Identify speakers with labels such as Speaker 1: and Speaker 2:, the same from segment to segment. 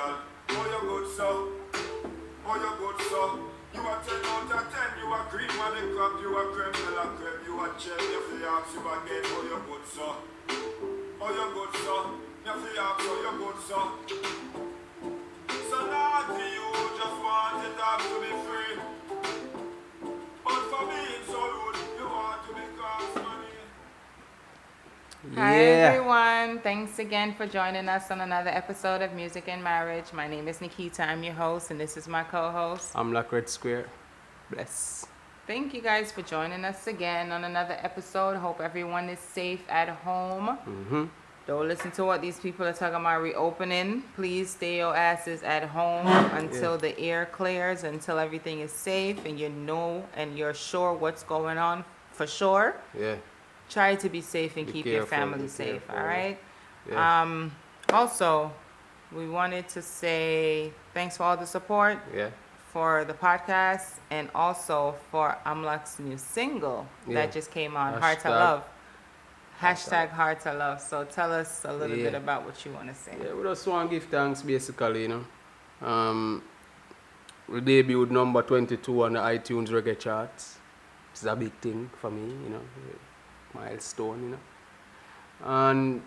Speaker 1: girl. Oh, you good, so. Oh, you good, so. You a 10 out of 10. You a cream of the crop. You a creme de la creme. You a gem. You feel ask you again. Oh, you good, so. Oh, you good, so. You feel ask. Oh, you good, so. So naughty, you just want it all to be free. But for being so rude, you want to be cost money.
Speaker 2: Hi
Speaker 3: Yeah,
Speaker 2: everyone. Thanks again for joining us on another episode of Music and Marriage. My name is Nikita. I'm your host and this is my co-host.
Speaker 3: I'm like Red Square. Bless.
Speaker 2: Thank you guys for joining us again on another episode. Hope everyone is safe at home. Don't listen to what these people are talking about reopening. Please stay your asses at home until the air clears, until everything is safe and you know and you're sure what's going on for sure.
Speaker 3: Yeah,
Speaker 2: Try to be safe and
Speaker 3: Be
Speaker 2: keep your
Speaker 3: careful,
Speaker 2: family
Speaker 3: be
Speaker 2: safe,
Speaker 3: careful.
Speaker 2: all right?
Speaker 3: yeah,
Speaker 2: Also, we wanted to say thanks for all the support
Speaker 3: yeah.
Speaker 2: for the podcast and also for Amlak's new single
Speaker 3: Yeah.
Speaker 2: that just came out, Heart to
Speaker 3: Hashtag-
Speaker 2: Love. Hashtag Heart to Love. So tell us a little
Speaker 3: Yeah.
Speaker 2: bit about what you want to say.
Speaker 3: Yeah, we just want to give thanks basically, you know. We debuted number 22 on the iTunes reggae charts. It's a big thing for me, you know. Milestone, you know. And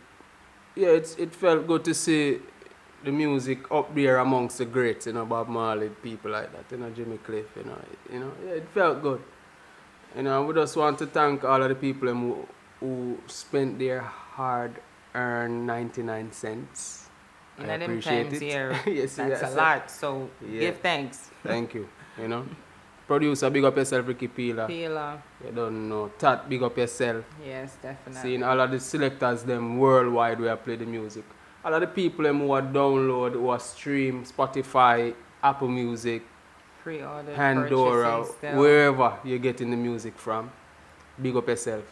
Speaker 3: yeah, it felt good to see the music up there amongst the greats, you know, Bob Marley, people like that, you know, Jimmy Cliff, you know, yeah, it felt good. You know, we just want to thank all of the people who spent their hard-earned 99 cents.
Speaker 2: You
Speaker 3: I
Speaker 2: know, them
Speaker 3: appreciate
Speaker 2: times
Speaker 3: it.
Speaker 2: here,
Speaker 3: Yes,
Speaker 2: that's
Speaker 3: yes,
Speaker 2: a lot. So
Speaker 3: Yeah.
Speaker 2: give thanks.
Speaker 3: Thank you, you know. Producer, big up yourself, Ricky Peeler.
Speaker 2: Peela.
Speaker 3: You don't know. Tat, big up yourself.
Speaker 2: Yes, definitely.
Speaker 3: Seeing all of the selectors them worldwide where I play the music. All of the people them who are download, who are stream, Spotify, Apple Music,
Speaker 2: Pre-order,
Speaker 3: Pandora,
Speaker 2: purchasing still.
Speaker 3: wherever you're getting the music from. Big up yourself.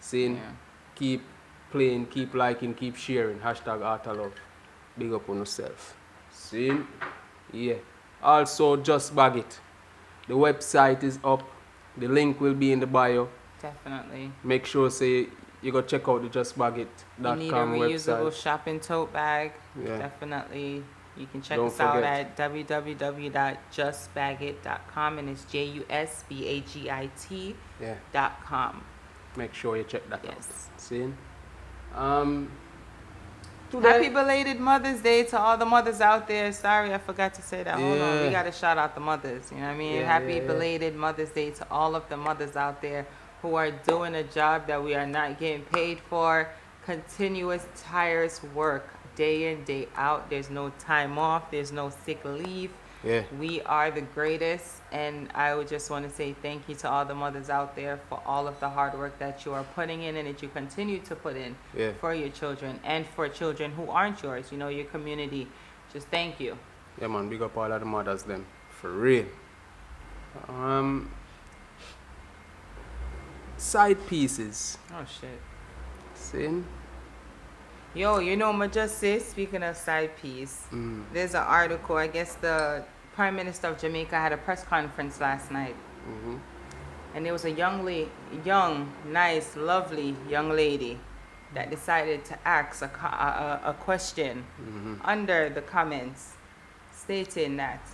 Speaker 3: Seeing,
Speaker 2: Yeah.
Speaker 3: keep playing, keep liking, keep sharing. Hashtag Art of Love. Big up on yourself. Seeing? Yeah. Also, Just Bag It. The website is up. The link will be in the bio.
Speaker 2: Definitely.
Speaker 3: Make sure say you go check out the justbagit.com
Speaker 2: You need a reusable
Speaker 3: website.
Speaker 2: shopping tote bag.
Speaker 3: Yeah.
Speaker 2: Definitely. You can check
Speaker 3: Don't
Speaker 2: us out
Speaker 3: forget.
Speaker 2: at www.justbagit.com and it's JUSBAGIT.com.
Speaker 3: Yeah. Make sure you check that
Speaker 2: Yes.
Speaker 3: out. See?
Speaker 2: Happy belated Mother's Day to all the mothers out there. Sorry, I forgot to say that. Hold on. We
Speaker 3: Yeah.
Speaker 2: got to shout out the mothers. You know what I mean?
Speaker 3: Yeah,
Speaker 2: Happy
Speaker 3: yeah.
Speaker 2: belated Mother's Day to all of the mothers out there who are doing a job that we are not getting paid for. Continuous, tireless work day in, day out. There's no time off. There's no sick leave.
Speaker 3: Yeah.
Speaker 2: We are the greatest, and I would just want to say thank you to all the mothers out there for all of the hard work that you are putting in and that you continue to put in
Speaker 3: Yeah.
Speaker 2: for your children and for children who aren't yours, you know, your community. Just thank you.
Speaker 3: Yeah, man. Big up all of the mothers them. For real. Side pieces.
Speaker 2: Oh, shit.
Speaker 3: See?
Speaker 2: Yo, you know, I just say, speaking of side piece, there's an article, I guess the Prime Minister of Jamaica had a press conference last night. And there was a young, nice, lovely young lady that decided to ask a question under the comments stating that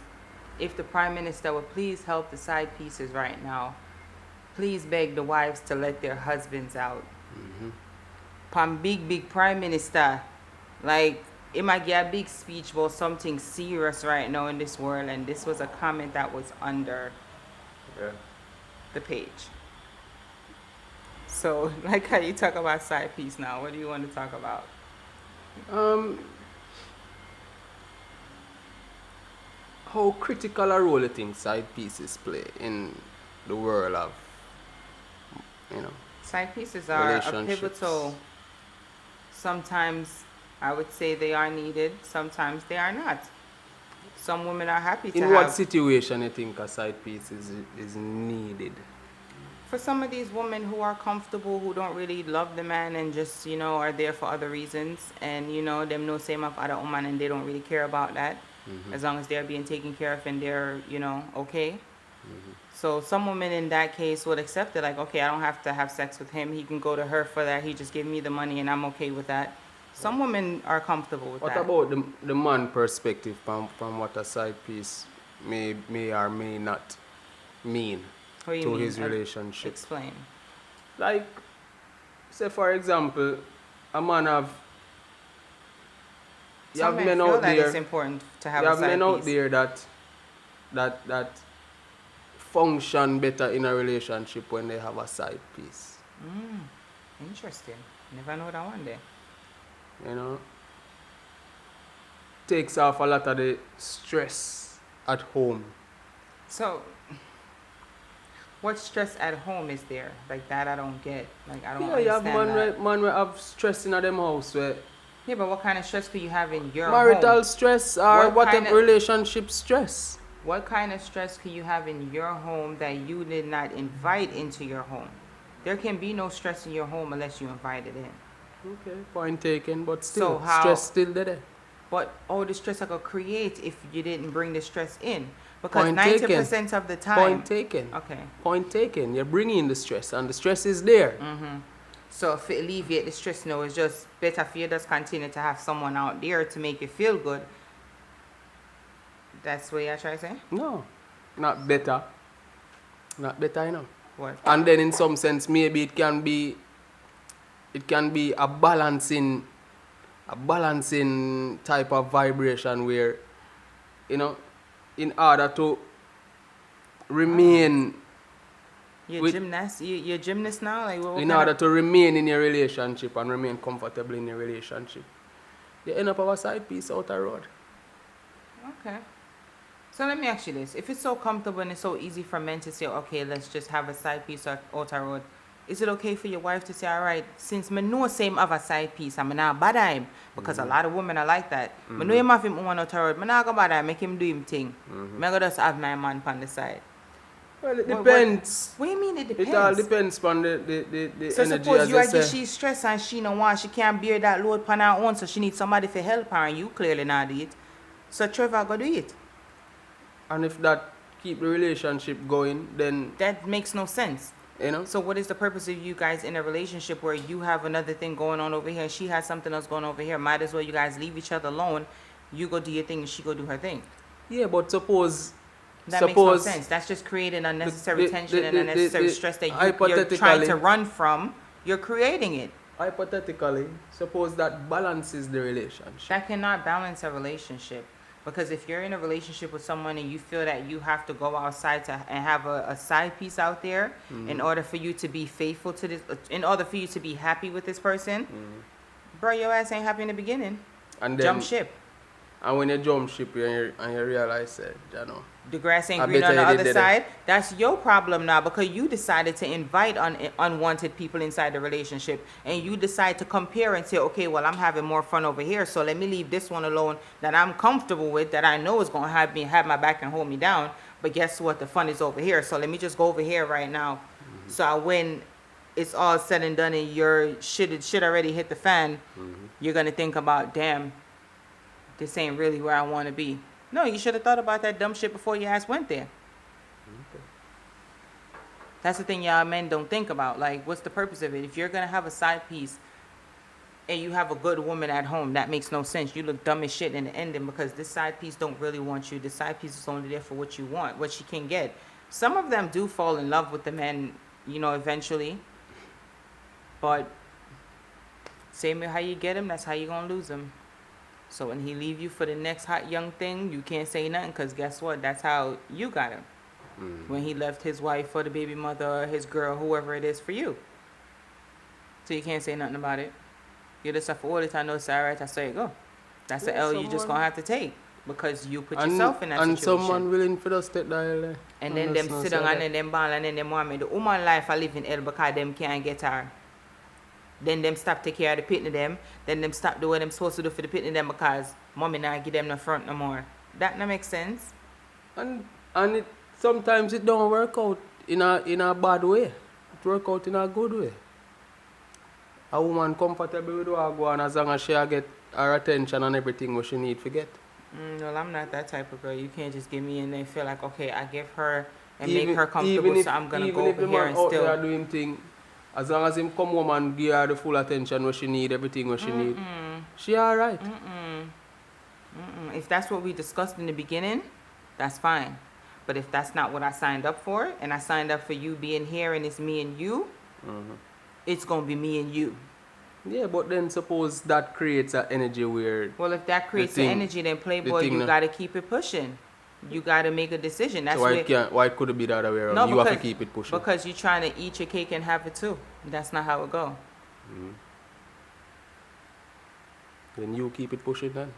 Speaker 2: if the Prime Minister would please help the side pieces right now, please beg the wives to let their husbands out. Pam big Prime Minister, like, it might get a big speech about something serious right now in this world, and this was a comment that was under
Speaker 3: Yeah.
Speaker 2: the page. So, like how you talk about side piece now, what do you want to talk about?
Speaker 3: How critical a role you think side pieces play in the world of, you know,
Speaker 2: Side pieces are a
Speaker 3: Relationships.
Speaker 2: pivotal. Sometimes I would say they are needed, sometimes they are not. Some women are happy to
Speaker 3: in
Speaker 2: have.
Speaker 3: what situation you think a side piece is needed?
Speaker 2: For some of these women who are comfortable, who don't really love the man and just, you know, are there for other reasons, and, you know, them no same of other woman and they don't really care about that, as long as they're being taken care of and they're, you know, okay. So some women in that case would accept it, like, okay, I don't have to have sex with him. He can go to her for that. He just give me the money and I'm okay with that. Some women are comfortable with
Speaker 3: What
Speaker 2: that.
Speaker 3: about the man perspective from what a side piece may or may not mean
Speaker 2: What do you
Speaker 3: to
Speaker 2: mean?
Speaker 3: his relationship?
Speaker 2: Explain.
Speaker 3: Like, say for example, a man have you
Speaker 2: Some
Speaker 3: have
Speaker 2: men
Speaker 3: men
Speaker 2: feel
Speaker 3: out
Speaker 2: that it's
Speaker 3: there.
Speaker 2: important to have
Speaker 3: You
Speaker 2: a
Speaker 3: have men
Speaker 2: side
Speaker 3: out
Speaker 2: piece.
Speaker 3: there that function better in a relationship when they have a side piece.
Speaker 2: Interesting. Never know that one day.
Speaker 3: You know, takes off a lot of the stress at home.
Speaker 2: So, what stress at home is there? Like that I don't get. Like I don't
Speaker 3: Yeah, you have
Speaker 2: understand that.
Speaker 3: man where have stress in them house where
Speaker 2: Yeah, but what kind of stress could you have in your
Speaker 3: marital
Speaker 2: home?
Speaker 3: stress or
Speaker 2: What
Speaker 3: whatever
Speaker 2: kind of-
Speaker 3: relationship stress.
Speaker 2: What kind of stress could you have in your home that you did not invite into your home? There can be no stress in your home unless you invite it in.
Speaker 3: Okay, point taken, but still,
Speaker 2: So how-
Speaker 3: stress still there.
Speaker 2: But all the stress I could create if you didn't bring the stress in. Because
Speaker 3: Point
Speaker 2: 90% of the time.
Speaker 3: Point taken.
Speaker 2: Okay.
Speaker 3: Point taken. You're bringing the stress, and the stress is there.
Speaker 2: So if it alleviate the stress, no, it's just better for you just continue to have someone out there to make you feel good. That's what you're trying to say?
Speaker 3: No, not better. Not better, you know.
Speaker 2: What?
Speaker 3: And then in some sense, maybe it can be a balancing type of vibration where, you know, in order to remain,
Speaker 2: You're
Speaker 3: with-
Speaker 2: gymnast? You're gymnast now? Like what
Speaker 3: in
Speaker 2: kind
Speaker 3: order
Speaker 2: of-
Speaker 3: to remain in your relationship and remain comfortable in your relationship, you end up with a side piece out the road.
Speaker 2: Okay. So let me ask you this. If it's so comfortable and it's so easy for men to say, okay, let's just have a side piece or outer road, is it okay for your wife to say, all right, since me know same have a side piece, I'm not bad him? Because a lot of women are like that. Me know him have him on outer road, me not go bad him, make him do him thing. Me go just have my man on the side.
Speaker 3: Well, it
Speaker 2: What-
Speaker 3: depends.
Speaker 2: What do you mean it depends?
Speaker 3: It all depends on the
Speaker 2: So
Speaker 3: energy,
Speaker 2: suppose
Speaker 3: as
Speaker 2: you
Speaker 3: I
Speaker 2: are give
Speaker 3: say.
Speaker 2: she stress and she no want, she can't bear that load on her own, so she needs somebody to help her and you clearly not do it. So Trevor go do it.
Speaker 3: And if that keep the relationship going, then,
Speaker 2: That makes no sense.
Speaker 3: you know,
Speaker 2: So what is the purpose of you guys in a relationship where you have another thing going on over here and she has something else going over here? Might as well you guys leave each other alone. You go do your thing and she go do her thing.
Speaker 3: yeah, but suppose
Speaker 2: That makes no sense. That's just creating unnecessary tension and unnecessary stress that you're trying to run from. You're creating it.
Speaker 3: hypothetically, suppose that balances the relationship.
Speaker 2: That cannot balance a relationship. Because if you're in a relationship with someone and you feel that you have to go outside and have a side piece out there in order for you to be faithful to this, in order for you to be happy with this person, bro, your ass ain't happy in the beginning.
Speaker 3: And then,
Speaker 2: Jump ship.
Speaker 3: And when you jump ship and you realize that, you know,
Speaker 2: The grass ain't
Speaker 3: I
Speaker 2: green
Speaker 3: bet
Speaker 2: on the
Speaker 3: you
Speaker 2: other
Speaker 3: did it.
Speaker 2: side. That's your problem now because you decided to invite unwanted people inside the relationship and you decide to compare and say, okay, well, I'm having more fun over here, so let me leave this one alone that I'm comfortable with, that I know is going to have my back and hold me down. But guess what? The fun is over here, so let me just go over here right now. So when it's all said and done and your shit already hit the fan, you're going to think about, damn, this ain't really where I want to be. No, you should have thought about that dumb shit before your ass went there. That's the thing y'all men don't think about. Like, what's the purpose of it? If you're going to have a side piece and you have a good woman at home, that makes no sense. You look dumb as shit in the ending because this side piece don't really want you. The side piece is only there for what you want, what she can get. Some of them do fall in love with the men, you know, eventually. But same way how you get him, that's how you going to lose him. So when he leave you for the next hot young thing, you can't say nothing because guess what? That's how you got him. When he left his wife for the baby mother, his girl, whoever it is for you. So you can't say nothing about it. You just have to order it. I know it's all right. I say go. That's the
Speaker 3: Yeah,
Speaker 2: L you just
Speaker 3: someone-
Speaker 2: gonna have to take because you put yourself in that
Speaker 3: and
Speaker 2: situation.
Speaker 3: someone willing for us take that L there.
Speaker 2: And then them sit down and then them ball and then them want me. The woman life I live in hell because them can't get her. Then them stop take care of the pitney them. Then them stop doing what them supposed to do for the pitney them because mommy not give them the front no more. That not make sense.
Speaker 3: And it sometimes it don't work out in a bad way. It work out in a good way. A woman comfortable with her go on as long as she get her attention and everything what she need to get.
Speaker 2: Well, I'm not that type of girl. You can't just give me and then feel like, okay, I give her and
Speaker 3: Even-
Speaker 2: make her comfortable,
Speaker 3: even
Speaker 2: so I'm gonna
Speaker 3: even
Speaker 2: go
Speaker 3: if the
Speaker 2: over here
Speaker 3: man
Speaker 2: and
Speaker 3: out there
Speaker 2: still.
Speaker 3: doing thing, as long as him come home and give her the full attention what she need, everything what she need, She alright.
Speaker 2: If that's what we discussed in the beginning, that's fine. But if that's not what I signed up for, and I signed up for you being here and it's me and you, it's going to be me and you.
Speaker 3: Yeah, but then suppose that creates an energy where
Speaker 2: Well, if that creates the
Speaker 3: thing-
Speaker 2: energy, then Playboy,
Speaker 3: thing
Speaker 2: you
Speaker 3: no-
Speaker 2: got to keep it pushing. You got to make a decision. That's
Speaker 3: so why
Speaker 2: where,
Speaker 3: it can't, why could it be the other way around?
Speaker 2: No,
Speaker 3: you have to
Speaker 2: because-
Speaker 3: keep it pushing.
Speaker 2: because you're trying to eat your cake and have it too. That's not how it go.
Speaker 3: Then you keep it pushing then.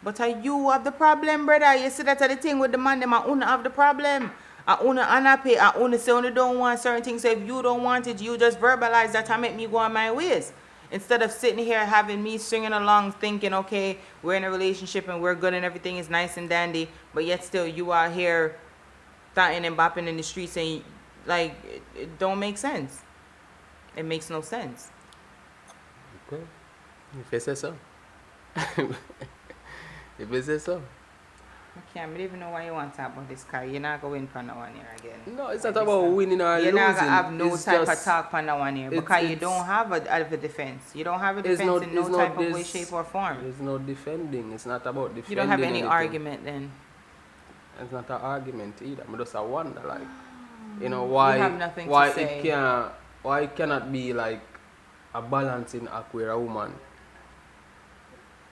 Speaker 2: But you have the problem, brother. You see that's the thing with the man, them I una have the problem. I una unhappy. I una say una don't want certain things. So if you don't want it, you just verbalize that and make me go on my ways. Instead of sitting here having me singing along thinking, okay, we're in a relationship and we're good and everything is nice and dandy, but yet still you are here thotting and bopping in the streets and like it don't make sense. It makes no sense.
Speaker 3: Okay. If you say so. If you say so.
Speaker 2: Okay, I don't even know why you want to talk about this car. You're not going for no one here again.
Speaker 3: No, it's not about winning or
Speaker 2: You're
Speaker 3: losing.
Speaker 2: not gonna have no
Speaker 3: It's
Speaker 2: type of
Speaker 3: just-
Speaker 2: talk for no one here because you
Speaker 3: it's-
Speaker 2: don't have a defense. You don't have a
Speaker 3: There's
Speaker 2: defense
Speaker 3: no-
Speaker 2: in no
Speaker 3: there's no-
Speaker 2: type of way,
Speaker 3: there's-
Speaker 2: shape, or form.
Speaker 3: There's no defending. It's not about defending.
Speaker 2: You don't have any
Speaker 3: anything.
Speaker 2: argument then.
Speaker 3: It's not an argument either. I just wonder, like, you know, why
Speaker 2: have nothing to
Speaker 3: why
Speaker 2: say.
Speaker 3: why it cannot be like a balancing act where a woman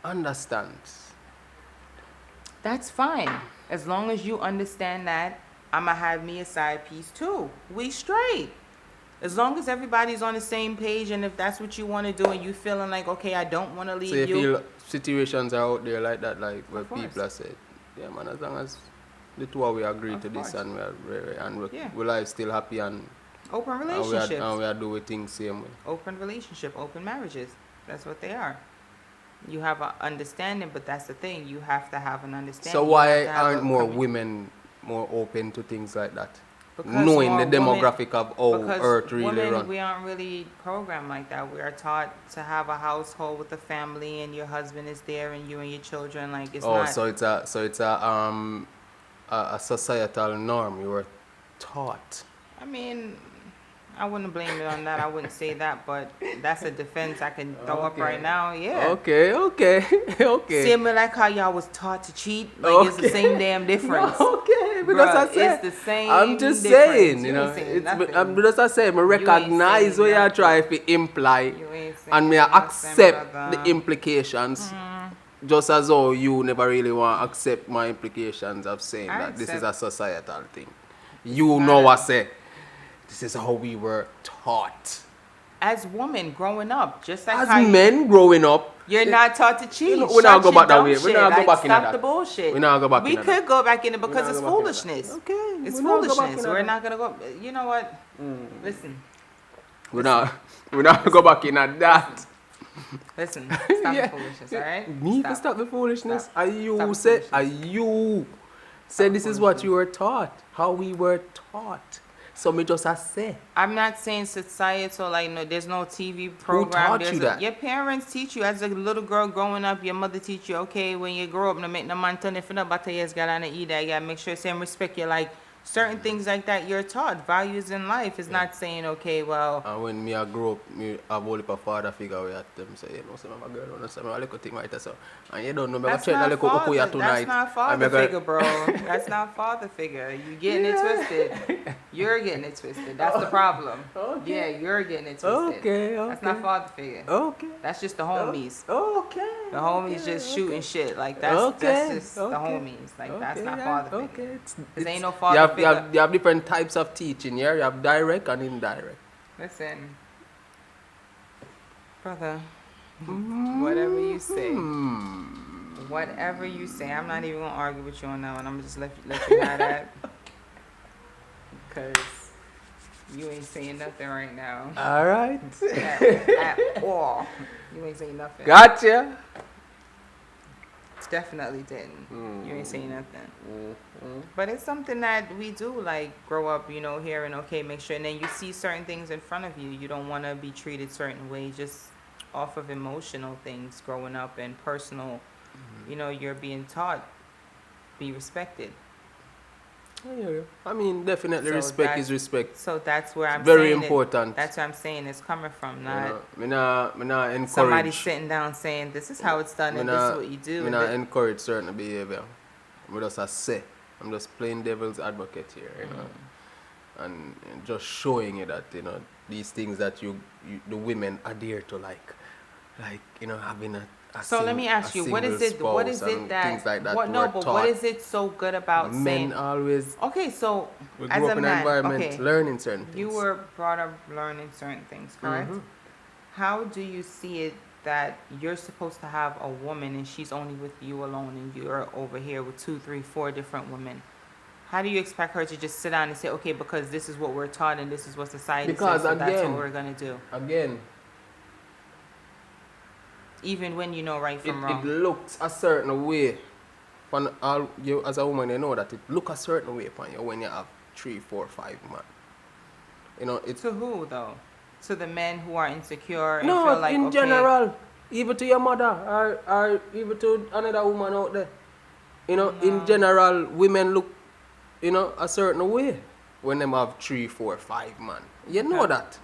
Speaker 3: understands.
Speaker 2: That's fine. As long as you understand that, I'ma have me a side piece too. We straight. As long as everybody's on the same page and if that's what you want to do and you feeling like, okay, I don't want to leave
Speaker 3: So you
Speaker 2: you.
Speaker 3: feel situations are out there like that, like where
Speaker 2: Of course.
Speaker 3: people are said, yeah man, as long as the two of we agree
Speaker 2: Of
Speaker 3: to this
Speaker 2: course.
Speaker 3: and we
Speaker 2: Yeah.
Speaker 3: we life still happy and
Speaker 2: Open
Speaker 3: we
Speaker 2: relationships.
Speaker 3: are doing things same way.
Speaker 2: Open relationship, open marriages. That's what they are. You have an understanding, but that's the thing. You have to have an understanding.
Speaker 3: So
Speaker 2: You
Speaker 3: why
Speaker 2: have to have
Speaker 3: aren't
Speaker 2: a
Speaker 3: more
Speaker 2: commu-
Speaker 3: women more open to things like that?
Speaker 2: Because
Speaker 3: Knowing
Speaker 2: more
Speaker 3: the demographic of how
Speaker 2: because
Speaker 3: Earth really
Speaker 2: women,
Speaker 3: run.
Speaker 2: we aren't really programmed like that. We are taught to have a household with a family, and your husband is there, and you and your children. Like it's
Speaker 3: Oh,
Speaker 2: not.
Speaker 3: so it's a societal norm. You were taught.
Speaker 2: I mean, I wouldn't blame it on that. I wouldn't say that, but that's a defense I can throw up
Speaker 3: Okay.
Speaker 2: right now. Yeah.
Speaker 3: Okay, okay.
Speaker 2: Same like how y'all was taught to cheat. Like it's the
Speaker 3: Okay.
Speaker 2: same damn difference.
Speaker 3: Okay, because
Speaker 2: Bruh,
Speaker 3: I said
Speaker 2: it's the same
Speaker 3: I'm just
Speaker 2: difference.
Speaker 3: saying,
Speaker 2: You
Speaker 3: you know,
Speaker 2: ain't saying
Speaker 3: it's,
Speaker 2: nothing.
Speaker 3: I'm just I say, I recognize
Speaker 2: saying
Speaker 3: what you're
Speaker 2: nothing.
Speaker 3: trying to imply,
Speaker 2: You ain't saying
Speaker 3: and me I
Speaker 2: nothing,
Speaker 3: accept
Speaker 2: brother.
Speaker 3: the implications, just as though you never really want to accept my implications of saying
Speaker 2: I
Speaker 3: that this is
Speaker 2: accept-
Speaker 3: a societal thing. You know what I say. This is how we were taught.
Speaker 2: As women growing up, just like
Speaker 3: As
Speaker 2: how
Speaker 3: men growing up,
Speaker 2: you're not taught to cheat.
Speaker 3: You know, we not
Speaker 2: Shut
Speaker 3: go
Speaker 2: your
Speaker 3: back that
Speaker 2: dumb
Speaker 3: way. We
Speaker 2: shit.
Speaker 3: not go
Speaker 2: Like,
Speaker 3: back in
Speaker 2: stop
Speaker 3: that.
Speaker 2: the bullshit.
Speaker 3: We not go back
Speaker 2: We
Speaker 3: in that.
Speaker 2: could go back in it
Speaker 3: We
Speaker 2: because
Speaker 3: not
Speaker 2: it's
Speaker 3: go back in that.
Speaker 2: foolishness.
Speaker 3: Okay,
Speaker 2: It's
Speaker 3: we not go back
Speaker 2: foolishness.
Speaker 3: in
Speaker 2: We're
Speaker 3: that.
Speaker 2: not gonna go. You know what? Listen,
Speaker 3: We not go back in at that.
Speaker 2: listen. Stop the foolishness, all right?
Speaker 3: Me to stop the foolishness.
Speaker 2: Stop.
Speaker 3: Are you
Speaker 2: Stop the
Speaker 3: say?
Speaker 2: foolishness.
Speaker 3: Are you say this is what you were taught? How we were taught? So me just say.
Speaker 2: I'm not saying societal, like, no, there's no TV program.
Speaker 3: taught
Speaker 2: There's
Speaker 3: you that?
Speaker 2: Your parents teach you. As a little girl growing up, your mother teach you, okay, when you grow up, no make no man turn if not but you gotta eat that. You gotta make sure same respect you like certain things like that you're taught. Values in life is not saying, okay, well,
Speaker 3: And when me I grow up, me have only a father figure where at them say, you know, say my girl, you say my little thing right there. So, and you don't know, me I
Speaker 2: that's
Speaker 3: check the
Speaker 2: not
Speaker 3: little
Speaker 2: father,
Speaker 3: ukuya tonight.
Speaker 2: that's not
Speaker 3: and
Speaker 2: father
Speaker 3: me go-
Speaker 2: figure, bro. That's not father figure. You getting it twisted. You're getting it twisted. That's the problem.
Speaker 3: Okay.
Speaker 2: Yeah, you're getting it twisted.
Speaker 3: Okay,
Speaker 2: That's not
Speaker 3: okay.
Speaker 2: father figure.
Speaker 3: Okay.
Speaker 2: That's just the homies.
Speaker 3: Okay.
Speaker 2: The homies just shooting shit. Like that's just the homies. Like that's not father figure.
Speaker 3: Okay.
Speaker 2: Cause ain't no
Speaker 3: You
Speaker 2: father
Speaker 3: have,
Speaker 2: figure.
Speaker 3: you have different types of teaching here. You have direct and indirect.
Speaker 2: Listen, brother, whatever you say, whatever you say, I'm not even gonna argue with you on that one. I'm just let you know that, cause you ain't saying nothing right now
Speaker 3: All right.
Speaker 2: at all. You ain't saying nothing.
Speaker 3: Gotcha.
Speaker 2: Definitely didn't. You ain't saying nothing. But it's something that we do, like, grow up, you know, hearing, okay, make sure. And then you see certain things in front of you. You don't want to be treated certain way just off of emotional things growing up and personal. You know, you're being taught, be respected.
Speaker 3: I hear you. I mean, definitely
Speaker 2: So
Speaker 3: respect
Speaker 2: that-
Speaker 3: is respect.
Speaker 2: So that's where I'm
Speaker 3: Very
Speaker 2: saying
Speaker 3: important.
Speaker 2: That's where I'm saying it's coming from,
Speaker 3: You
Speaker 2: not
Speaker 3: know, me not encourage.
Speaker 2: somebody sitting down saying this is how it's done
Speaker 3: Me
Speaker 2: and
Speaker 3: not-
Speaker 2: this is what you do.
Speaker 3: Me
Speaker 2: and
Speaker 3: not
Speaker 2: thi-
Speaker 3: encourage certain behavior. Me just a say. I'm just playing devil's advocate here, you know. And just showing you that, you know, these things that you the women adhere to, like you know, having a
Speaker 2: So let me ask you, what is it? What is it that?
Speaker 3: things like that
Speaker 2: what no,
Speaker 3: were
Speaker 2: but
Speaker 3: taught.
Speaker 2: what is it so good about
Speaker 3: Men
Speaker 2: saying?
Speaker 3: always
Speaker 2: Okay, so
Speaker 3: we
Speaker 2: as
Speaker 3: grew
Speaker 2: a
Speaker 3: up in an
Speaker 2: man,
Speaker 3: environment
Speaker 2: okay,
Speaker 3: learning certain things.
Speaker 2: you were brought up learning certain things, correct?
Speaker 3: Mhm.
Speaker 2: How do you see it that you're supposed to have a woman and she's only with you alone and you're over here with 2, 3, 4 different women? How do you expect her to just sit down and say, okay, because this is what we're taught and this is what society
Speaker 3: Because
Speaker 2: says, so that's
Speaker 3: again-
Speaker 2: what we're gonna do,
Speaker 3: Again,
Speaker 2: even when you know right
Speaker 3: it
Speaker 2: from wrong?
Speaker 3: looks a certain way. From all you as a woman, you know that it look a certain way upon you when you have 3, 4, 5 men. You know, it's
Speaker 2: To who though? To the men who are insecure and
Speaker 3: no
Speaker 2: feel like
Speaker 3: in
Speaker 2: okay,
Speaker 3: general, even to your mother or even to another woman out there. You know, in general, women look, you know, a certain way when them have 3, 4, 5 men. You know
Speaker 2: Okay.
Speaker 3: that.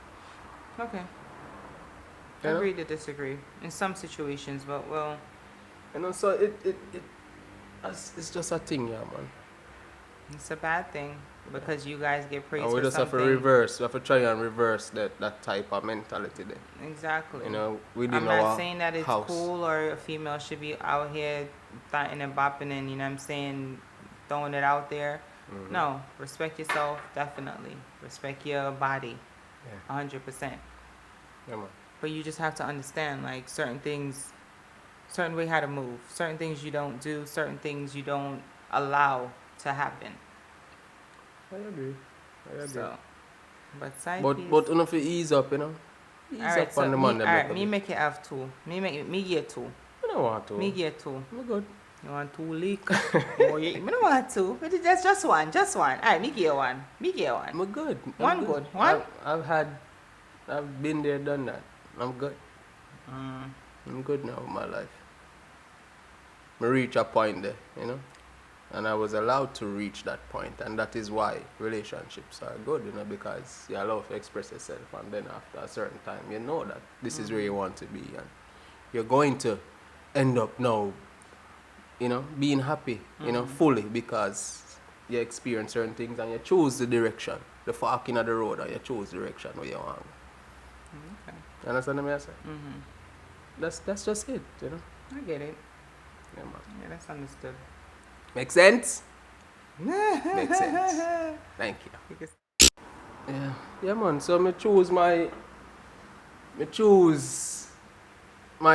Speaker 2: Okay.
Speaker 3: You know?
Speaker 2: Agree to disagree in some situations, but well,
Speaker 3: You know, so it's just a thing, yeah, man.
Speaker 2: it's a bad thing because you guys get praised
Speaker 3: And we
Speaker 2: for
Speaker 3: just have to
Speaker 2: something.
Speaker 3: reverse. We have to try and reverse that type of mentality there.
Speaker 2: Exactly.
Speaker 3: You know, within
Speaker 2: I'm
Speaker 3: our
Speaker 2: not saying that it's
Speaker 3: house.
Speaker 2: cool or a female should be out here thotting and bopping and, you know what I'm saying, throwing it out there.
Speaker 3: Mm-hmm.
Speaker 2: No, respect yourself, definitely. Respect your body,
Speaker 3: Yeah.
Speaker 2: 100%.
Speaker 3: Yeah, man.
Speaker 2: But you just have to understand, like, certain things, certain way how to move, certain things you don't do, certain things you don't allow to happen.
Speaker 3: I agree.
Speaker 2: So, but side
Speaker 3: But
Speaker 2: piece.
Speaker 3: enough to ease up, you know. Ease
Speaker 2: Alright,
Speaker 3: up
Speaker 2: so
Speaker 3: on the
Speaker 2: me,
Speaker 3: man them
Speaker 2: alright,
Speaker 3: little
Speaker 2: me
Speaker 3: bit.
Speaker 2: make it have two. Me get two.
Speaker 3: I don't want to.
Speaker 2: Me get two.
Speaker 3: I'm good.
Speaker 2: You want two leak? Oh, yeah. Me don't want two. That's just one. Alright, me get one. Me get one.
Speaker 3: I'm good.
Speaker 2: One good. One?
Speaker 3: I've been there, done that. I'm good.
Speaker 2: Mm.
Speaker 3: I'm good now with my life. I reach a point there, you know. And I was allowed to reach that point, and that is why relationships are good, you know, because you're allowed to express yourself, and then after a certain time, you know that this is where you want to be, and you're going to end up now, you know, being happy, you know, fully, because you experience certain things and you choose the direction, the fork in the road, and you choose the direction where you want.
Speaker 2: Okay.
Speaker 3: You understand what I say?
Speaker 2: Mm-hmm.
Speaker 3: That's just it, you know.
Speaker 2: I get it.
Speaker 3: Yeah, man.
Speaker 2: Yeah, that's understood.
Speaker 3: Make sense? Makes sense. Thank you.
Speaker 2: Because
Speaker 3: Yeah, man. So me choose my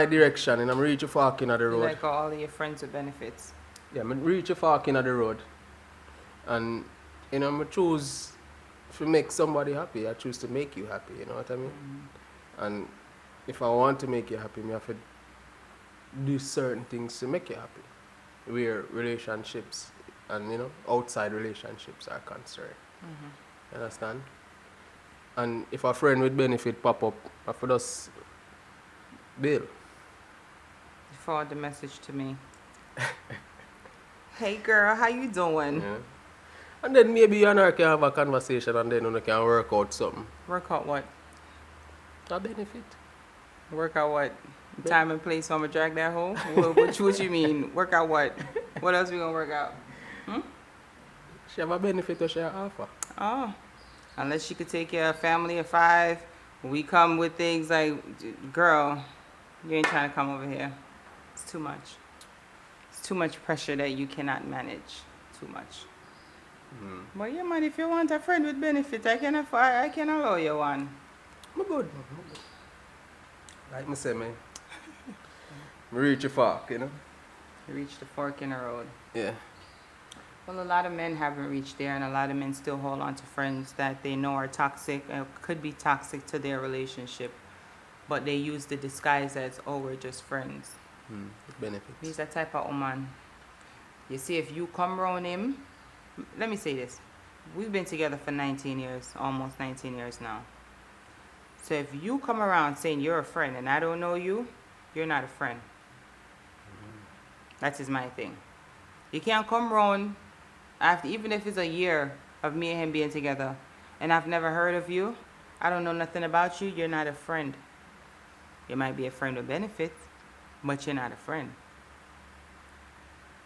Speaker 3: direction, and I'm reach a fork in the
Speaker 2: you
Speaker 3: road.
Speaker 2: like all of your friends with benefits.
Speaker 3: Yeah, me reach a fork in the road, and you know, me choose to make somebody happy. I choose to make you happy. You know what I mean? And if I want to make you happy, me have to do certain things to make you happy. Where relationships and, you know, outside relationships are concerned. You understand? And if a friend with benefit pop up, I for just bail.
Speaker 2: Forward the message to me. Hey girl, how you doing?
Speaker 3: Yeah. And then maybe you and her can have a conversation, and then you can work out something.
Speaker 2: Work out what?
Speaker 3: A benefit.
Speaker 2: Work out what? Time and place, so I'm gonna drag that hole? what you mean? Work out what? What else we gonna work out?
Speaker 3: She have a benefit that she offer.
Speaker 2: Oh, unless she could take care of a family of 5, we come with things like, girl, you ain't trying to come over here. It's too much. It's too much pressure that you cannot manage. Too much. But yeah, man, if you want a friend with benefits, I can allow you one.
Speaker 3: I'm good. Like me say, man. Me reach a fork, you know?
Speaker 2: You reach the fork in the road.
Speaker 3: Yeah.
Speaker 2: Well, a lot of men haven't reached there, and a lot of men still hold on to friends that they know are toxic and could be toxic to their relationship, but they use the disguise as, oh, we're just friends.
Speaker 3: Benefits.
Speaker 2: He's that type of woman. You see, if you come around him, let me say this. We've been together for 19 years, almost 19 years now. So if you come around saying you're a friend and I don't know you, you're not a friend. That is my thing. You can't come around After, even if it's a year of me and him being together, and I've never heard of you, I don't know nothing about you, you're not a friend. You might be a friend with benefits, but you're not a friend.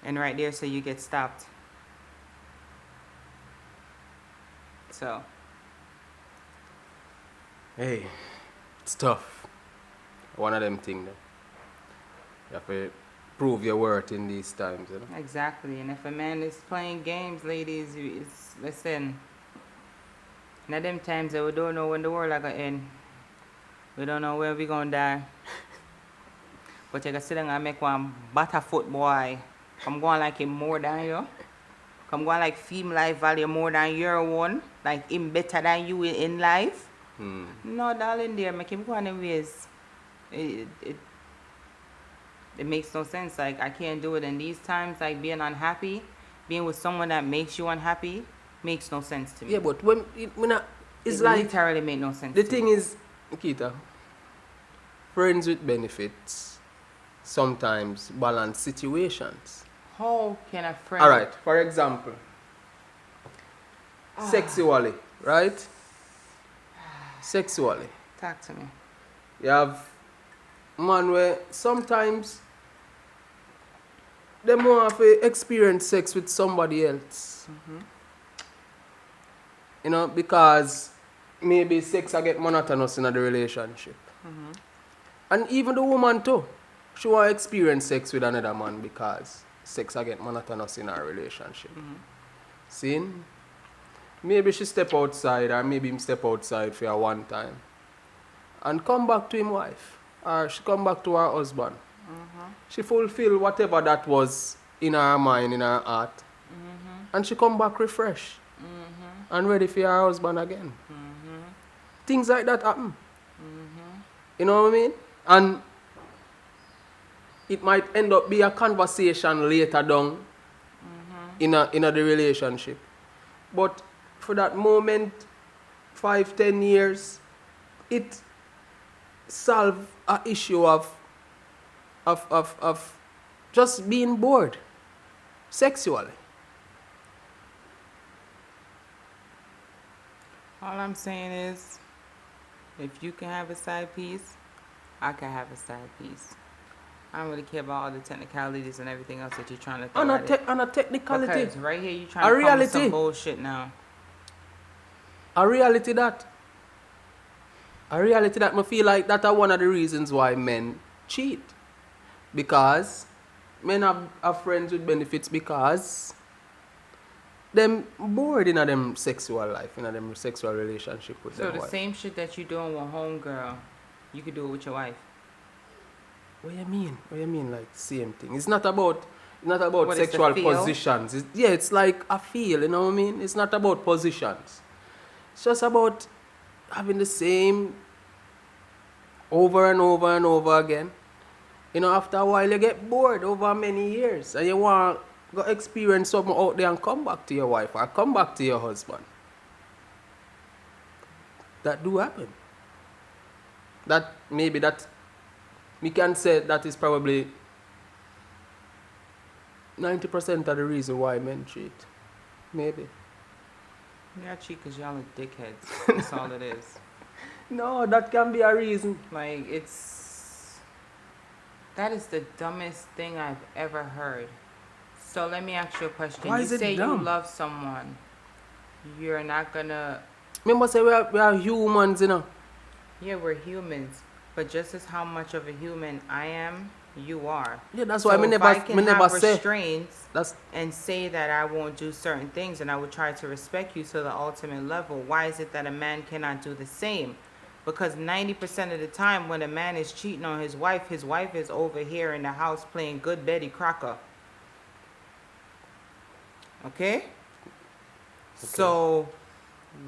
Speaker 2: And right there, so you get stopped. So,
Speaker 3: Hey, it's tough. One of them things that you have to prove your worth in these times, you know.
Speaker 2: exactly. And if a man is playing games, ladies, listen. Now them times that we don't know when the world are gonna end. We don't know where we gonna die. But you can sit down and make one butterfoot boy come go on like him more than you. Come go on like fame life value more than your one. Like him better than you in life. No, darling dear, make him go on in ways. It makes no sense. Like I can't do it in these times. Like being unhappy, being with someone that makes you unhappy, makes no sense to me.
Speaker 3: Yeah, but when it's
Speaker 2: It
Speaker 3: like
Speaker 2: literally make no sense.
Speaker 3: the
Speaker 2: to
Speaker 3: thing
Speaker 2: me.
Speaker 3: is, Nikita, friends with benefits sometimes balance situations.
Speaker 2: How can a friend?
Speaker 3: All right, for example, sexually, right? Sexually,
Speaker 2: Talk to me.
Speaker 3: you have man where sometimes they want to experience sex with somebody else. You know, because maybe sex I get monotonous in the relationship. And even the woman too, she want to experience sex with another man because sex I get monotonous in our relationship. See? Maybe she step outside or maybe him step outside for a one time and come back to him wife or she come back to her husband. She fulfill whatever that was in her mind, in her heart. And she come back refreshed and ready for her husband again. Things like that happen. You know what I mean? And it might end up be a conversation later down in the relationship. But for that moment, 5-10 years, it solve a issue of just being bored sexually.
Speaker 2: All I'm saying is, if you can have a side piece, I can have a side piece. I don't really care about all the technicalities and everything else that you're trying to throw
Speaker 3: On
Speaker 2: at it.
Speaker 3: a technicality.
Speaker 2: Because right here, you're trying to come with some bullshit now.
Speaker 3: A reality that I feel like that are one of the reasons why men cheat. Because men have friends with benefits because them bored in them sexual life, in them sexual relationship with
Speaker 2: So
Speaker 3: their
Speaker 2: the
Speaker 3: wife.
Speaker 2: same shit that you're doing with homegirl, you could do it with your wife.
Speaker 3: What do you mean? What do you mean like same thing? It's not about
Speaker 2: What is the
Speaker 3: sexual
Speaker 2: feel?
Speaker 3: positions. It's like a feel, you know what I mean? It's not about positions. It's just about having the same over and over and over again. You know, after a while you get bored over many years and you want to go experience something out there and come back to your wife or come back to your husband. That do happen. That maybe that we can say that is probably 90% of the reason why men cheat. Maybe.
Speaker 2: Y'all cheat because y'all are dickheads. That's all it is.
Speaker 3: No, that can be a reason.
Speaker 2: Like, that is the dumbest thing I've ever heard. So let me ask you a question.
Speaker 3: Why
Speaker 2: You
Speaker 3: is it
Speaker 2: say
Speaker 3: dumb?
Speaker 2: you love someone. You're not gonna...
Speaker 3: Remember say we are humans, you know.
Speaker 2: Yeah, we're humans. But just as how much of a human I am, you are.
Speaker 3: Yeah, that's
Speaker 2: So
Speaker 3: why
Speaker 2: if I can
Speaker 3: never
Speaker 2: have
Speaker 3: say.
Speaker 2: restraints
Speaker 3: That's
Speaker 2: and say that I won't do certain things and I would try to respect you to the ultimate level, why is it that a man cannot do the same? Because 90% of the time when a man is cheating on his wife is over here in the house playing good Betty Crocker. Okay? So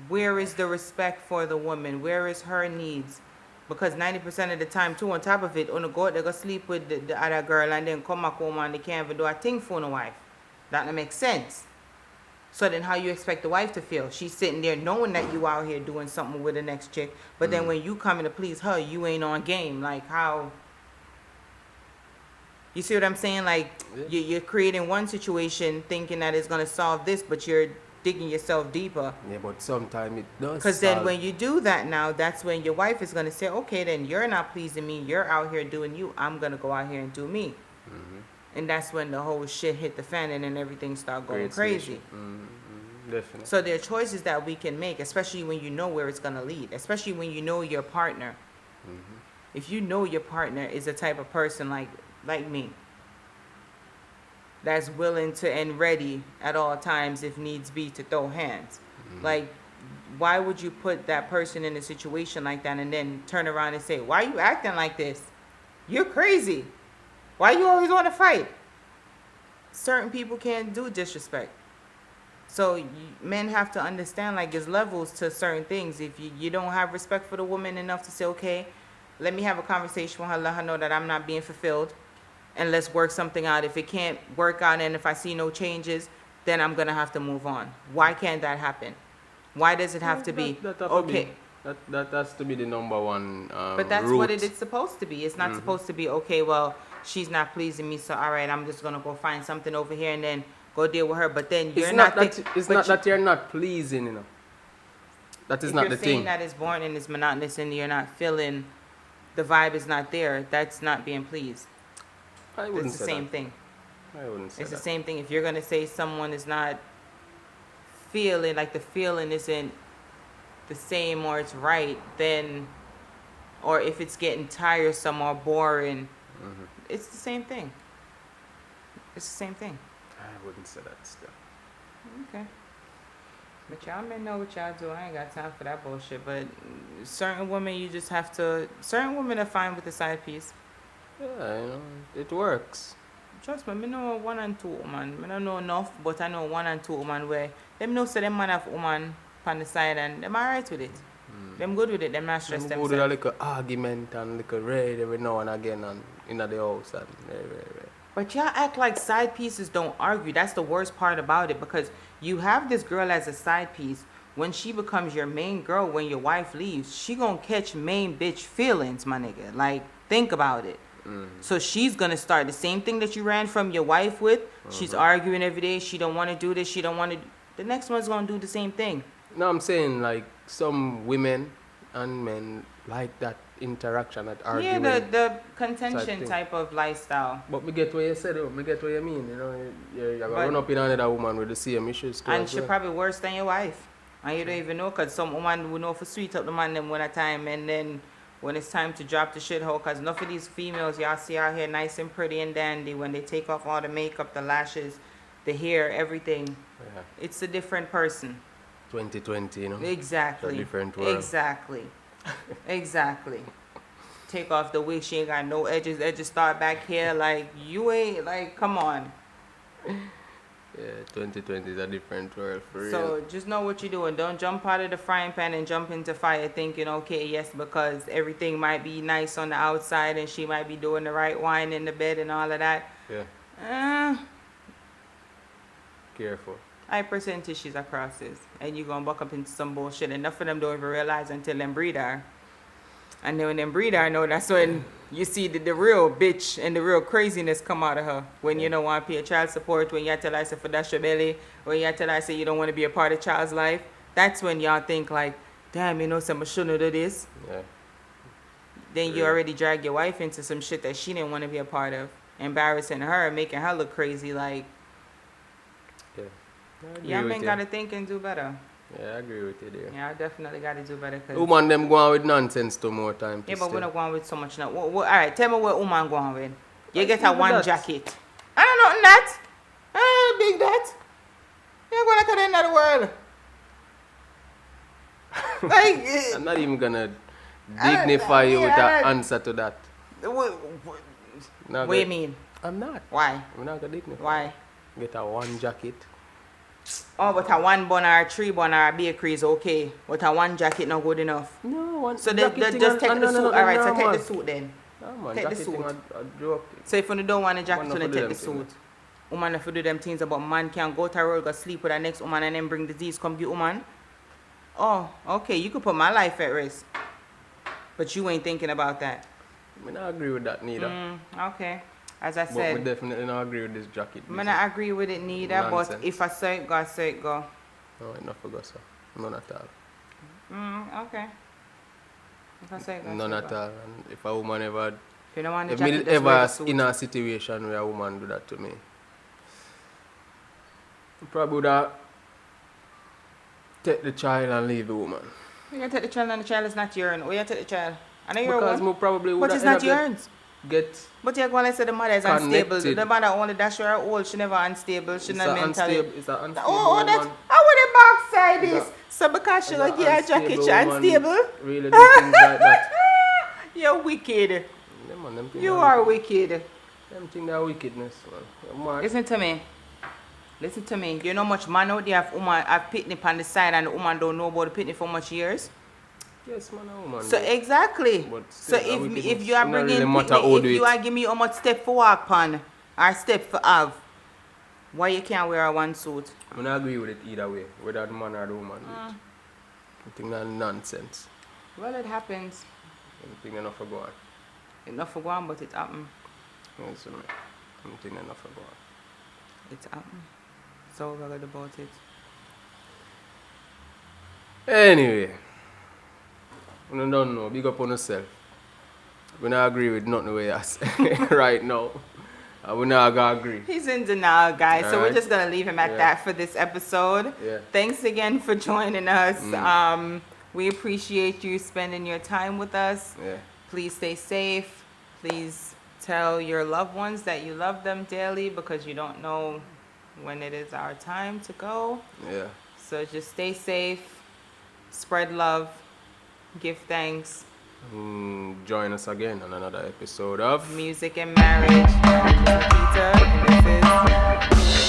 Speaker 2: where is the respect for the woman? Where is her needs? Because 90% of the time too, on top of it, on the go, they go sleep with the other girl and then come back home and they can't even do a thing for the wife. That don't make sense. So then how you expect the wife to feel? She's sitting there knowing that you out here doing something with the next chick, but then when you coming to please her, you ain't on game. Like how? You see what I'm saying? Like,
Speaker 3: Yeah.
Speaker 2: you're creating one situation thinking that it's going to solve this, but you're digging yourself deeper.
Speaker 3: Yeah, but sometimes it does.
Speaker 2: Because then
Speaker 3: solve.
Speaker 2: when you do that now, that's when your wife is going to say, okay, then you're not pleasing me. You're out here doing you. I'm going to go out here and do me. And that's when the whole shit hit the fan and then everything start going
Speaker 3: Great
Speaker 2: crazy.
Speaker 3: solution. Definitely.
Speaker 2: So there are choices that we can make, especially when you know where it's going to lead, especially when you know your partner. If you know your partner is the type of person like me, that's willing to and ready at all times if needs be to throw hands. Like, why would you put that person in a situation like that and then turn around and say, why are you acting like this? You're crazy. Why you always want to fight? Certain people can't do disrespect. So men have to understand, like, there's levels to certain things. If you don't have respect for the woman enough to say, okay, let me have a conversation with her, let her know that I'm not being fulfilled, and let's work something out. If it can't work out and if I see no changes, then I'm going to have to move on. Why can't that happen? Why does it have to be,
Speaker 3: That have to
Speaker 2: okay?
Speaker 3: be- that has to be the number one
Speaker 2: But that's
Speaker 3: route.
Speaker 2: what it is supposed to be. It's not supposed to be, okay, well, she's not pleasing me, so all right, I'm just going to go find something over here and then go deal with her. But then you're
Speaker 3: It's not that,
Speaker 2: think-
Speaker 3: it's
Speaker 2: but
Speaker 3: not
Speaker 2: you-
Speaker 3: that you're not pleasing, you know. That is
Speaker 2: if
Speaker 3: not
Speaker 2: you're
Speaker 3: the
Speaker 2: saying
Speaker 3: thing.
Speaker 2: that it's boring and it's monotonous and you're not feeling, the vibe is not there, that's not being pleased.
Speaker 3: I wouldn't
Speaker 2: It's the
Speaker 3: say
Speaker 2: same
Speaker 3: that.
Speaker 2: thing.
Speaker 3: I wouldn't say
Speaker 2: It's the
Speaker 3: that.
Speaker 2: same thing. If you're going to say someone is not feeling, like the feeling isn't the same or it's right, then, or if it's getting tiresome or boring, it's the same thing. It's the same thing.
Speaker 3: I wouldn't say that still.
Speaker 2: Okay. But y'all may know what y'all do. I ain't got time for that bullshit. But certain women, you just have to. Certain women are fine with the side piece.
Speaker 3: Yeah, you know, it works.
Speaker 2: Trust me, I know one and two woman. I don't know enough, but I know one and two woman where them know say them man have woman on the side and them alright with it. Them good with it. Them not stress
Speaker 3: Some
Speaker 2: themselves.
Speaker 3: go to a little argument and little raid every now and again and in the house and right.
Speaker 2: But y'all act like side pieces don't argue. That's the worst part about it because you have this girl as a side piece. When she becomes your main girl, when your wife leaves, she gonna catch main bitch feelings, my nigga. Like, think about it. So she's gonna start the same thing that you ran from your wife with. She's arguing every day. She don't want to do this. She don't want to. The next one's gonna do the same thing.
Speaker 3: No, I'm saying like some women and men like that interaction, that argument.
Speaker 2: Yeah, the contention
Speaker 3: thing.
Speaker 2: type of lifestyle.
Speaker 3: But me get what you said, though. Me get what you mean. You know, you're gonna
Speaker 2: But-
Speaker 3: run up in another woman with the same issues. too
Speaker 2: And
Speaker 3: as
Speaker 2: she
Speaker 3: well.
Speaker 2: probably worse than your wife. And you don't even know, because some woman will know for sweet up the man them one at a time. And then when it's time to drop the shithole, because enough of these females y'all see out here nice and pretty and dandy, when they take off all the makeup, the lashes, the hair, everything,
Speaker 3: Yeah.
Speaker 2: it's a different person.
Speaker 3: 2020, you know.
Speaker 2: Exactly.
Speaker 3: It's a different world.
Speaker 2: Exactly. Exactly. Take off the wig, she ain't got no edges. Edges start back here. Like, you ain't, like, come on.
Speaker 3: Yeah, 2020 is a different world for real.
Speaker 2: So just know what you're doing. Don't jump out of the frying pan and jump into fire thinking, okay, yes, because everything might be nice on the outside and she might be doing the right wine in the bed and all of that.
Speaker 3: Yeah, careful.
Speaker 2: High percentages are crosses. And you're going to buck up into some bullshit. Enough of them don't even realize until them breed her. And then when them breed her, I know that's when you see the real bitch and the real craziness come out of her. When you don't want to pay child support, when you tell her say for dash your belly, when you tell her say you don't want to be a part of child's life, that's when y'all think like, damn, you know, someone shouldn't do this.
Speaker 3: Yeah.
Speaker 2: Then you
Speaker 3: Yeah.
Speaker 2: already drag your wife into some shit that she didn't want to be a part of. Embarrassing her, making her look crazy. Like,
Speaker 3: Yeah. I agree
Speaker 2: y'all
Speaker 3: with
Speaker 2: men
Speaker 3: you.
Speaker 2: got to think and do better.
Speaker 3: Yeah, I agree with you there.
Speaker 2: Yeah, I definitely got to do better. Cause
Speaker 3: Woman, them go on with nonsense too more time.
Speaker 2: yeah,
Speaker 3: to
Speaker 2: but we're
Speaker 3: stay.
Speaker 2: not going with so much now. All right, tell me what woman going with. You
Speaker 3: Like,
Speaker 2: get a
Speaker 3: even
Speaker 2: one
Speaker 3: that.
Speaker 2: jacket. I don't know that. Big that. You're going to the end of the world. Like,
Speaker 3: I'm not even gonna
Speaker 2: I-
Speaker 3: dignify you with
Speaker 2: yeah,
Speaker 3: an
Speaker 2: I-
Speaker 3: answer to that.
Speaker 2: what
Speaker 3: Not
Speaker 2: do you
Speaker 3: gonna-
Speaker 2: mean?
Speaker 3: I'm not.
Speaker 2: Why?
Speaker 3: I'm not gonna dignify.
Speaker 2: Why?
Speaker 3: Get a one jacket.
Speaker 2: Oh, but a one bun or a three bun or a bakery is okay. But a one jacket not good enough.
Speaker 3: No, one
Speaker 2: So
Speaker 3: jacket
Speaker 2: just
Speaker 3: thing
Speaker 2: take
Speaker 3: and-
Speaker 2: the
Speaker 3: no,
Speaker 2: suit.
Speaker 3: no,
Speaker 2: All right,
Speaker 3: no,
Speaker 2: so take
Speaker 3: man.
Speaker 2: the suit then.
Speaker 3: No, man,
Speaker 2: Take the
Speaker 3: jacket thing
Speaker 2: suit.
Speaker 3: a joke.
Speaker 2: So if you don't want a jacket,
Speaker 3: Woman
Speaker 2: you
Speaker 3: not
Speaker 2: take
Speaker 3: for
Speaker 2: the
Speaker 3: do them
Speaker 2: suit. Woman if you do them things about man can go to a road, go sleep with the next woman and then bring disease come get woman. Oh, okay, you could put my life at risk. But you ain't thinking about that.
Speaker 3: I mean, I agree with that neither.
Speaker 2: Okay. As I
Speaker 3: But we
Speaker 2: said,
Speaker 3: definitely don't agree with this jacket.
Speaker 2: I'm not agree with it neither, but
Speaker 3: Nonsense.
Speaker 2: if I saw it go, I saw it go.
Speaker 3: No, enough for us, sir. None at all.
Speaker 2: Okay. If I saw it go, I
Speaker 3: None
Speaker 2: saw it
Speaker 3: at
Speaker 2: go.
Speaker 3: all. And if a woman ever,
Speaker 2: If you don't want the
Speaker 3: if
Speaker 2: jacket,
Speaker 3: me
Speaker 2: just wear the
Speaker 3: ever
Speaker 2: suit.
Speaker 3: in a situation where a woman do that to me, I probably would have take the child and leave the woman.
Speaker 2: You can take the child and the child is not yours. Where you take the child? I know you're
Speaker 3: Because
Speaker 2: one.
Speaker 3: me probably would
Speaker 2: But it's not yours.
Speaker 3: get
Speaker 2: But you're going to say the mother is unstable.
Speaker 3: Connected.
Speaker 2: The mother only dash her old. She never unstable. She
Speaker 3: it's
Speaker 2: not
Speaker 3: a
Speaker 2: mentally.
Speaker 3: unstable, it's a unstable
Speaker 2: Oh, that's
Speaker 3: woman.
Speaker 2: how would the backside
Speaker 3: It's
Speaker 2: is.
Speaker 3: a-
Speaker 2: So because she
Speaker 3: It's
Speaker 2: don't
Speaker 3: a
Speaker 2: give her jacket, she
Speaker 3: unstable woman
Speaker 2: unstable.
Speaker 3: Really do things like that.
Speaker 2: You're wicked.
Speaker 3: Yeah, man, them things
Speaker 2: You
Speaker 3: are
Speaker 2: are wicked.
Speaker 3: Them things are wickedness, man. You're mad.
Speaker 2: Listen to me. Listen to me. You know how much man out there have woman have picnic on the side and the woman don't know about the picnic for much years?
Speaker 3: Yes, man, a woman.
Speaker 2: So
Speaker 3: do.
Speaker 2: exactly.
Speaker 3: But
Speaker 2: So
Speaker 3: still, a
Speaker 2: if
Speaker 3: wickedness.
Speaker 2: you are
Speaker 3: It not
Speaker 2: bringing
Speaker 3: really matter
Speaker 2: picnic,
Speaker 3: how
Speaker 2: if
Speaker 3: do
Speaker 2: you
Speaker 3: it.
Speaker 2: are giving me how much step for walk on or step for have, why you can't wear a one suit?
Speaker 3: I don't agree with it either way, whether the man or the woman do it. I think that's nonsense.
Speaker 2: Well, it happens.
Speaker 3: I think enough for go on.
Speaker 2: It's not for one, but it happen.
Speaker 3: Yes, man. I think enough for go on.
Speaker 2: It happen. So worried about it.
Speaker 3: Anyway, I don't know. Big up on yourself. We not agree with nothing way you say right now. We not gonna agree.
Speaker 2: He's in denial, guys. So we're
Speaker 3: Alright.
Speaker 2: just gonna leave him at
Speaker 3: Yeah.
Speaker 2: that for this episode.
Speaker 3: Yeah.
Speaker 2: Thanks again for joining us. We appreciate you spending your time with us.
Speaker 3: Yeah.
Speaker 2: Please stay safe. Please tell your loved ones that you love them daily because you don't know when it is our time to go.
Speaker 3: Yeah.
Speaker 2: So just stay safe, spread love, give thanks.
Speaker 3: Join us again on another episode of
Speaker 2: Music and marriage. I'm Nikita, and this is